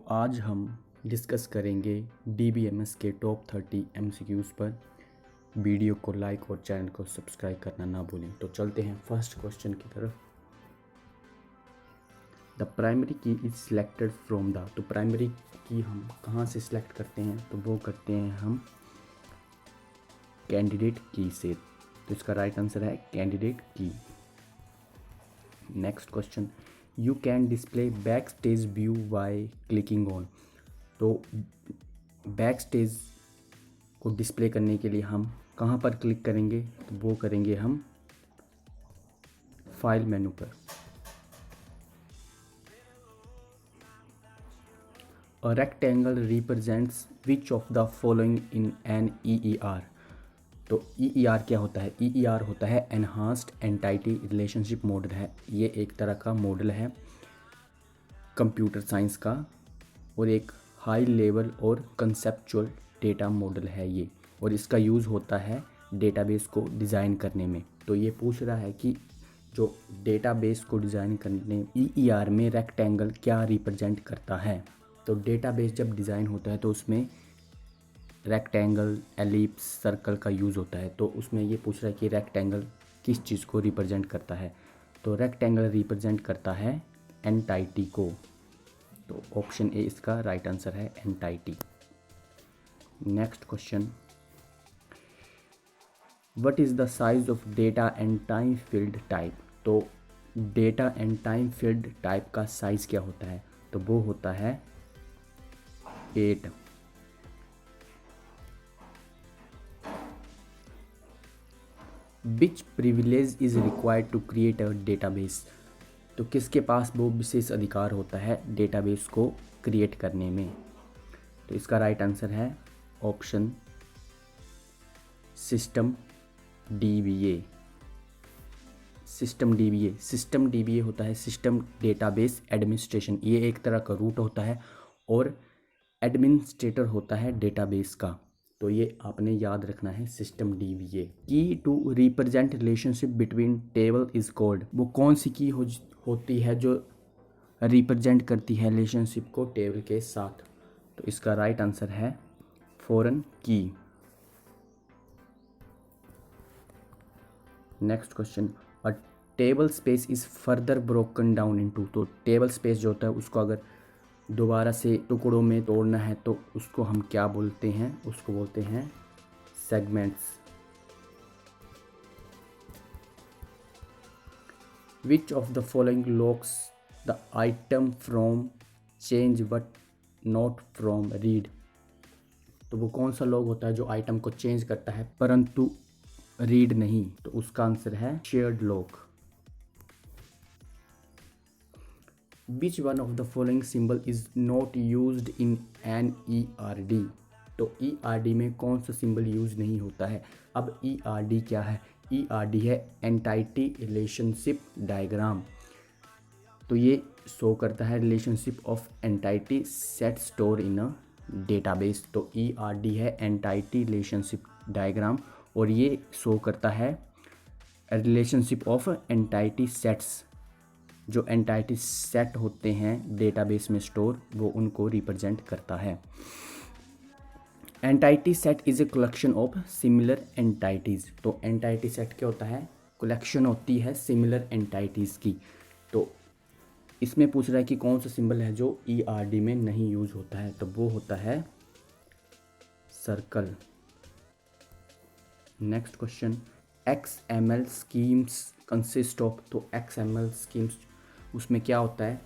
आज हम डिस्कस करेंगे DBMS के टॉप 30 MCQs पर। वीडियो को लाइक और चैनल को सब्सक्राइब करना ना भूलें। तो चलते हैं फर्स्ट क्वेश्चन की तरफ। द प्राइमरी की इज सिलेक्टेड फ्रॉम द, तो प्राइमरी की हम कहाँ से सिलेक्ट करते हैं? तो वो करते हैं हम कैंडिडेट की से। तो इसका राइट आंसर है कैंडिडेट की। Next question, you can display back stage view by clicking on. तो बैक स्टेज को डिस्प्ले करने के लिए हम कहाँ पर क्लिक करेंगे? तो वो करेंगे हम फाइल मेनू पर। A rectangle represents which of the following in N EER। तो EER क्या होता है? EER होता है एनहांस्ड एंटाइटी रिलेशनशिप मॉडल है। ये एक तरह का मॉडल है कंप्यूटर साइंस का और एक हाई लेवल और कंसेप्चुअल डेटा मॉडल है ये, और इसका यूज़ होता है डेटाबेस को डिज़ाइन करने में। तो ये पूछ रहा है कि जो डेटाबेस को डिज़ाइन करने EER में रेक्टेंगल क्या रिप्रेजेंट करता है। तो डेटाबेस जब डिज़ाइन होता है तो उसमें रेक्टेंगल, एलिप्स, सर्कल का यूज़ होता है। तो उसमें ये पूछ रहा है कि रेक्टेंगल किस चीज़ को रिप्रेजेंट करता है। तो रेक्टेंगल रिप्रेजेंट करता है एंटाइटी को। तो ऑप्शन ए इसका राइट आंसर है, entity. Next question, what is the size of data and time field type. तो data and time field type का साइज क्या होता है? तो वो होता है 8। Which privilege is required to create a database. तो किसके पास वो विशेष अधिकार होता है डेटाबेस को क्रिएट करने में? तो इसका राइट आंसर है option system DBA। System DBA होता है सिस्टम डेटाबेस एडमिनिस्ट्रेशन। ये एक तरह का रूट होता है और एडमिनिस्ट्रेटर होता है डेटाबेस का। तो ये आपने याद रखना है, system DBA। Key to represent relationship between table is called. वो कौन सी की होती है जो रिप्रेजेंट करती है रिलेशनशिप को टेबल के साथ? तो इसका राइट आंसर है फॉरेन की। Next question, a table space is further broken down into. तो टेबल स्पेस जो होता है उसको अगर दोबारा से टुकड़ों में तोड़ना है तो उसको हम क्या बोलते हैं? उसको बोलते हैं segments. Which of the following locks the item from change but not from read. तो वो कौन सा लॉक होता है जो आइटम को चेंज करता है परंतु रीड नहीं? तो उसका आंसर है shared lock. Which one of the following symbol is not used in an ERD। तो ERD में कौन सा सिंबल यूज नहीं होता है? अब ERD क्या है? ERD है एंटाइटी रिलेशनशिप डायग्राम। तो ये शो करता है relationship of entity set store in a database. तो ERD है एंटाइटी रिलेशनशिप डायग्राम और ये शो करता है रिलेशनशिप ऑफ एंटाइटी सेट्स। जो एंटाइटी सेट होते हैं डेटाबेस में स्टोर, वो उनको रिप्रेजेंट करता है। Entity set is a collection of similar entities. तो एंटाइटी सेट क्या होता है? कलेक्शन होती है सिमिलर एंटाइटीज की। तो इसमें पूछ रहा है कि कौन सा सिंबल है जो ERD में नहीं यूज होता है? तो वो होता है circle. Next question, XML schemes consist of. तो XML स्कीम्स उसमें क्या होता है?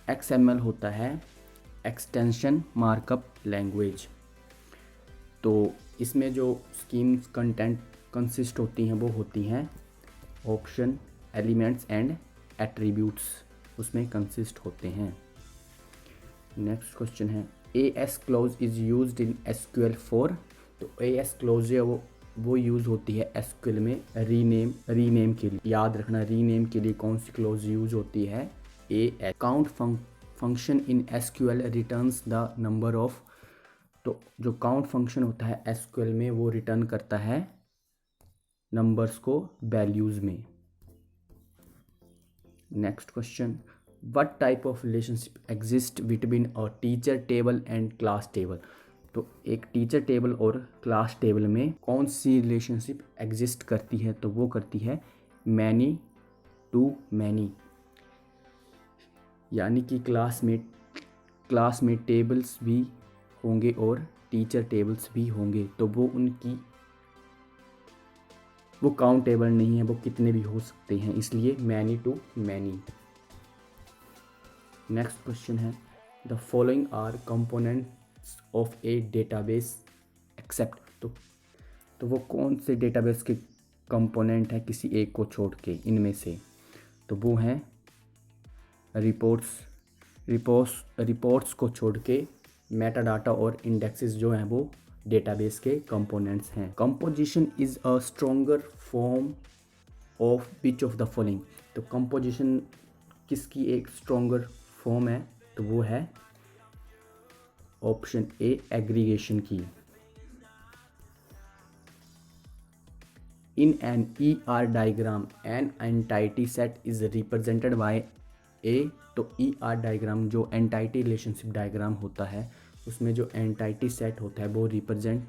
XML होता है एक्सटेंशन मार्कअप लैंग्वेज। तो इसमें जो स्कीम्स कंटेंट कंसिस्ट होती हैं वो होती हैं ऑप्शन एलिमेंट्स एंड एट्रीब्यूट्स, उसमें कंसिस्ट होते हैं। नेक्स्ट क्वेश्चन है, AS clause is used in SQL for. तो AS क्लॉज है वो यूज़ होती है SQL में रीनेम के लिए। याद रखना, रीनेम के लिए कौन सी क्लॉज यूज होती है? AS। Count function in SQL returns the number of. तो जो काउंट फंक्शन होता है SQL में वो रिटर्न करता है नंबर्स को वैल्यूज़ में। Next question, what type of relationship exist between a teacher table and class table. तो एक टीचर टेबल और क्लास टेबल में कौन सी रिलेशनशिप एग्जिस्ट करती है, तो वो करती है मैनी टू मैनी, यानी कि क्लास में टेबल्स भी होंगे और टीचर टेबल्स भी होंगे, तो वो काउंटेबल नहीं है, वो कितने भी हो सकते हैं, इसलिए many to many. Next question है the following are components of a database except. तो वो कौन से डेटाबेस के कंपोनेंट है किसी एक को छोड़ के इनमें से, तो वो हैं रिपोर्ट्स को छोड़ के मेटा डाटा और इंडेक्सेस जो हैं वो डेटाबेस के कंपोनेंट्स हैं। Composition is a stronger form of which of the following. तो कंपोजिशन किसकी एक स्ट्रोंगर फॉर्म है, तो वो है ऑप्शन ए एग्रीगेशन की। In an E R diagram an entity set is represented by a. तो ई आर डायग्राम जो एंटाइटी रिलेशनशिप डायग्राम होता है उसमें जो एंटाइटी सेट होता है वो रिप्रेजेंट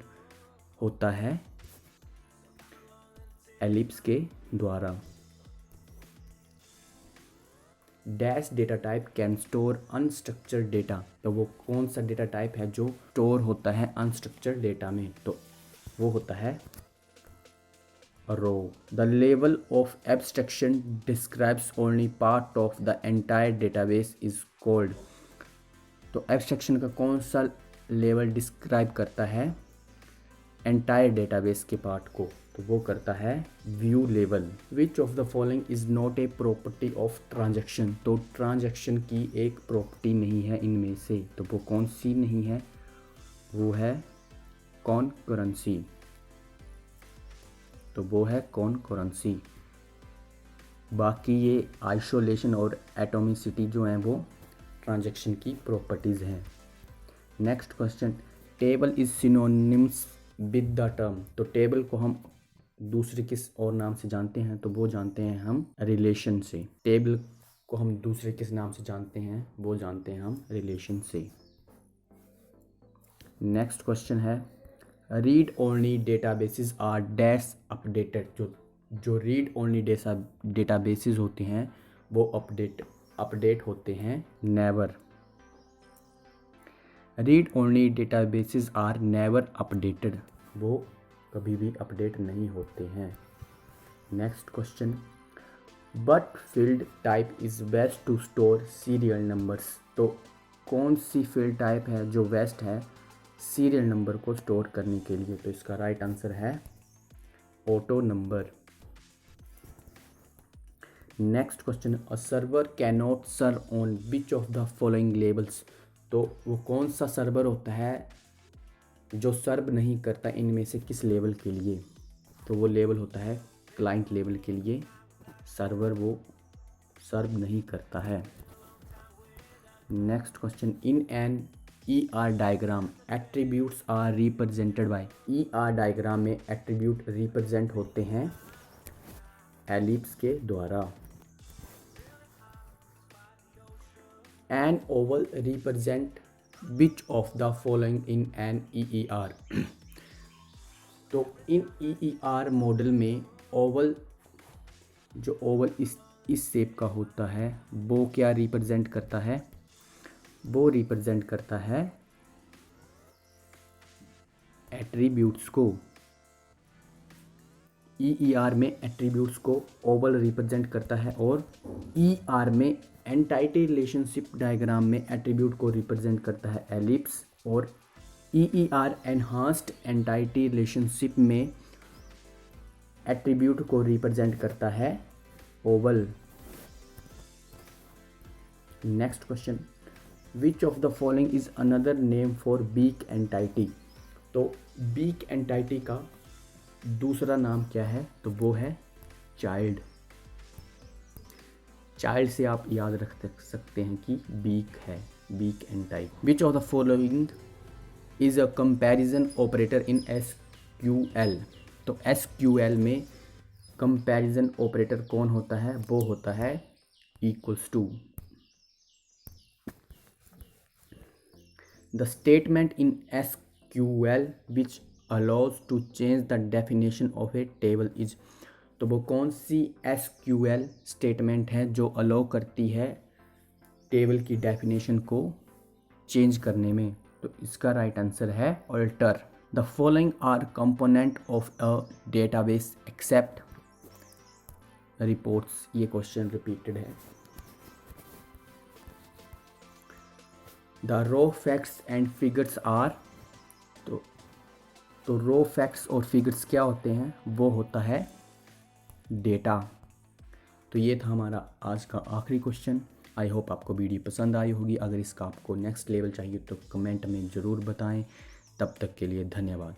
होता है एलिप्स के द्वारा। Dash data type can store unstructured data. तो वो कौन सा डेटा टाइप है जो स्टोर होता है अनस्ट्रक्चर्ड डेटा में, तो वो होता है row. The level of abstraction describes only part of the entire database is called. तो एब्स्ट्रैक्शन का कौन सा लेवल डिस्क्राइब करता है एंटायर डेटाबेस के पार्ट को, तो वो करता है view level. Which of the following is not a property of transaction. तो ट्रांजैक्शन की एक प्रॉपर्टी नहीं है इनमें से, तो वो कौन सी नहीं है, वो है कॉनकरेंसी। तो वो है कॉनकरेंसी। बाकी ये आइसोलेशन और एटोमिसिटी जो हैं वो ट्रांजैक्शन की प्रॉपर्टीज़ हैं। Next question table is synonyms with the term. तो टेबल को हम दूसरे किस और नाम से जानते हैं, तो वो जानते हैं हम रिलेशन से। टेबल को हम दूसरे किस नाम से जानते हैं, वो जानते हैं हम रिलेशन से। नेक्स्ट क्वेश्चन है read only databases are dash updated. जो रीड ओनली डेटाबेसेस होते हैं वो अपडेट होते हैं never. Read only databases are never updated, वो कभी भी अपडेट नहीं होते हैं। Next question but field type is best to store serial numbers. तो कौन सी फील्ड टाइप है जो बेस्ट है सीरियल नंबर को स्टोर करने के लिए, तो इसका राइट आंसर है auto number. Next question a server can not serve on which of the following levels. तो वो कौन सा सर्वर होता है जो सर्व नहीं करता इनमें से किस लेवल के लिए, तो वो लेवल होता है क्लाइंट लेवल के लिए सर्वर वो सर्व नहीं करता है। Next question in an E R diagram attributes are represented by. E R diagram में एट्रीब्यूट रिप्रेजेंट होते हैं एलिप्स के द्वारा। An oval represent which of the following in an E R. तो इन ई आर मॉडल में oval जो oval इस shape का होता है वो क्या रिप्रेजेंट करता है, वो रिप्रेजेंट करता है एट्रीब्यूट्स को। ई आर में एट्रीब्यूट्स को ओवल रिप्रेजेंट करता है और ई आर में एंटाइटी रिलेशनशिप डायग्राम में एट्रीब्यूट को रिप्रेजेंट करता है एलिप्स, और E R enhanced entity relationship में एट्रीब्यूट को रिप्रेजेंट करता है oval. Next question which of the following is another name for weak entity. तो वीक एंटाइटी का दूसरा नाम क्या है, तो वो है चाइल्ड। चाइल्ड से आप याद रख सकते हैं कि वीक है, weak entity. Which of the following is a comparison operator in SQL। तो SQL में कंपैरिजन ऑपरेटर कौन होता है, वो होता है equals to. The statement in SQL which allows to change the definition of a table is. तो वो कौन सी SQL स्टेटमेंट है जो अलाउ करती है टेबल की डेफिनेशन को चेंज करने में? तो इसका राइट आंसर है alter. The following are component of a database except reports. ये क्वेश्चन रिपीटेड है। The raw facts and figures are. तो रो फैक्ट्स और फिगर्स क्या होते हैं? वो होता है डेटा। तो ये था हमारा आज का आखिरी क्वेश्चन। आई होप आपको वीडियो पसंद आई होगी। अगर इसका आपको नेक्स्ट लेवल चाहिए तो कमेंट में ज़रूर बताएं। तब तक के लिए धन्यवाद।